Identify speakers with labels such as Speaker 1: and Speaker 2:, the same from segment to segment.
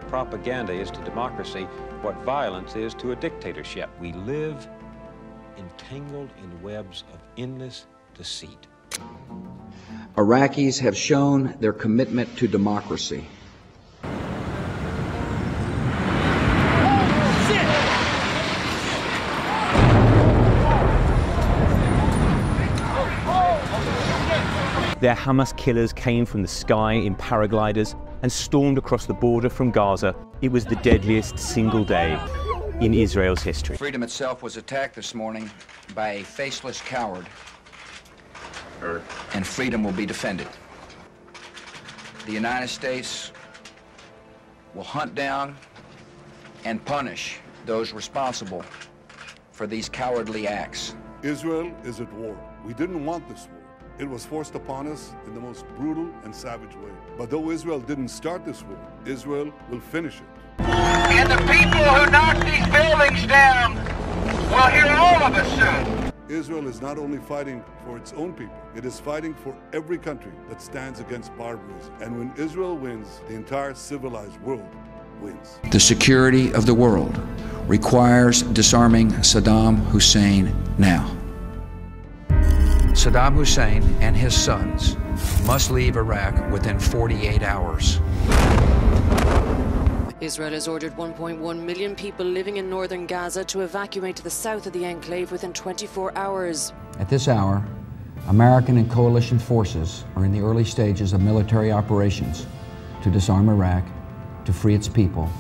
Speaker 1: propaganda is to democracy what violence is to a dictatorship. We live entangled in webs of endless deceit.
Speaker 2: Iraqis have shown their commitment to democracy.
Speaker 3: Their Hamas killers came from the sky in paragliders and stormed across the border from Gaza. It was the deadliest single day in Israel's history.
Speaker 4: Freedom itself was attacked this morning by a faceless coward, and freedom will be defended. The United States will hunt down and punish those responsible for these cowardly acts.
Speaker 5: Israel is at war. We didn't want this war. It was forced upon us in the most brutal and savage way. But though Israel didn't start this war, Israel will finish it.
Speaker 6: And the people who knock these buildings down will hear all of us soon.
Speaker 5: Israel is not only fighting for its own people, it is fighting for every country that stands against barbarism. And when Israel wins, the entire civilized world wins.
Speaker 4: The security of the world requires disarming Saddam Hussein now. Saddam Hussein and his sons must leave Iraq within 48 hours.
Speaker 7: Israel has ordered 1.1 million people living in northern Gaza to evacuate to the south of the enclave within 24 hours.
Speaker 2: At this hour, American and coalition forces are in the early stages of military operations to disarm Iraq, to free its people,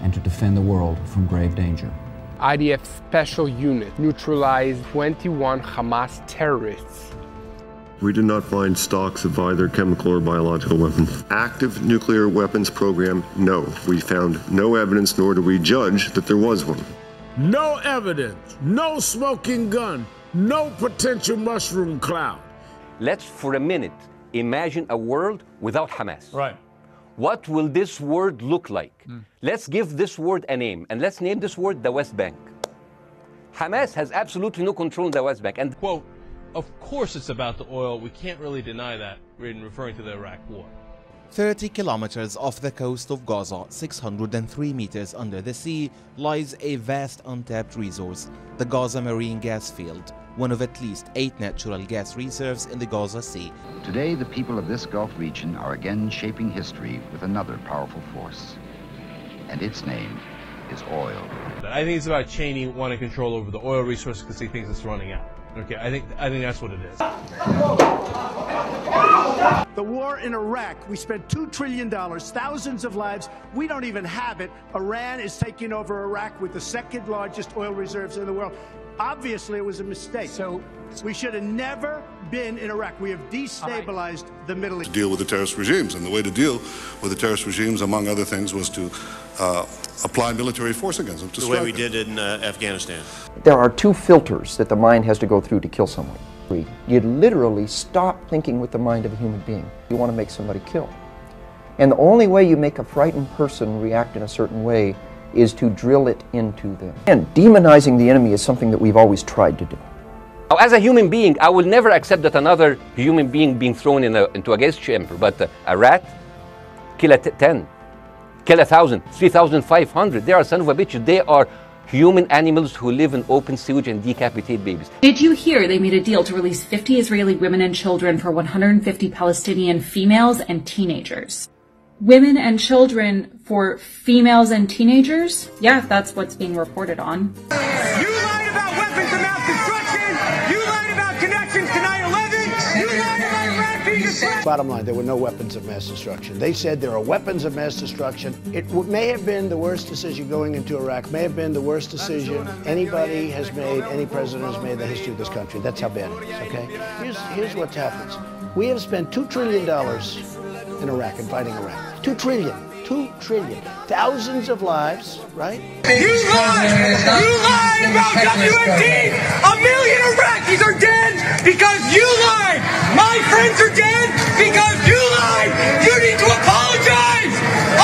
Speaker 2: and to defend the world from grave danger.
Speaker 8: IDF special unit neutralized 21 Hamas terrorists.
Speaker 9: We did not find stocks of either chemical or biological weapons. Active nuclear weapons program, no. We found no evidence, nor do we judge that there was one.
Speaker 10: No evidence, no smoking gun, no potential mushroom cloud.
Speaker 11: Let's for a minute imagine a world without Hamas.
Speaker 12: Right.
Speaker 11: What will this world look like? Let's give this word a name, and let's name this word the West Bank. Hamas has absolutely no control in the West Bank. And
Speaker 12: quote, of course it's about the oil. We can't really deny that in referring to the Iraq war.
Speaker 13: 30 kilometers off the coast of Gaza, 603 meters under the sea, lies a vast untapped resource, the Gaza Marine Gas Field, one of at least 8 natural gas reserves in the Gaza Sea.
Speaker 14: Today, the people of this Gulf region are again shaping history with another powerful force. And its name is oil.
Speaker 12: I think it's about Cheney wanting control over the oil resource because he thinks it's running out. Okay, I think that's what it is.
Speaker 15: The war in Iraq, we spent $2 trillion, thousands of lives. We don't even have it. Iran is taking over Iraq with the second largest oil reserves in the world. Obviously, it was a mistake. So we should have never been in Iraq. We have destabilized the Middle East.
Speaker 5: To deal with the terrorist regimes. And the way to deal with the terrorist regimes, among other things, was to apply military force against them.
Speaker 16: The way we did in Afghanistan.
Speaker 17: There are 2 filters that the mind has to go through to kill someone. You literally stop thinking with the mind of a human being. You want to make somebody kill. And the only way you make a frightened person react in a certain way is to drill it into them. And demonizing the enemy is something that we've always tried to do.
Speaker 11: as a human being, I will never accept that another human being being thrown into a gas chamber. But a rat, kill a 10, kill 1,000, 3,500. They are son of a bitch. They are human animals who live in open sewage and decapitate babies.
Speaker 18: Did you hear they made a deal to release 50 Israeli women and children for 150 Palestinian females and teenagers? Women and children for females and teenagers? Yeah, that's what's being reported on.
Speaker 6: You lied about weapons of mass destruction. You lied about connections to 9/11. You lied about Iraq being destroyed.
Speaker 15: Bottom line, there were no weapons of mass destruction. They said there are weapons of mass destruction. It may have been the worst decision going into Iraq, may have been the worst decision anybody has made, any president has made in the history of this country. That's how bad it is, okay? Here's what happens. We have spent $2 trillion in Iraq and fighting Iraq. 2 trillion. 2 trillion. Thousands of lives, right?
Speaker 6: You lied! You lied about WMD! A million Iraqis are dead because you lied! My friends are dead because you lied! You need to apologize!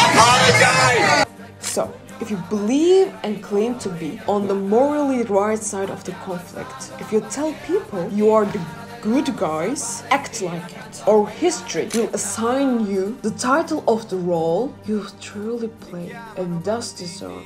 Speaker 6: Apologize!
Speaker 19: So, if you believe and claim to be on the morally right side of the conflict, if you tell people you are the good guys, act like it, or history will assign you the title of the role you've truly played and thus deserve.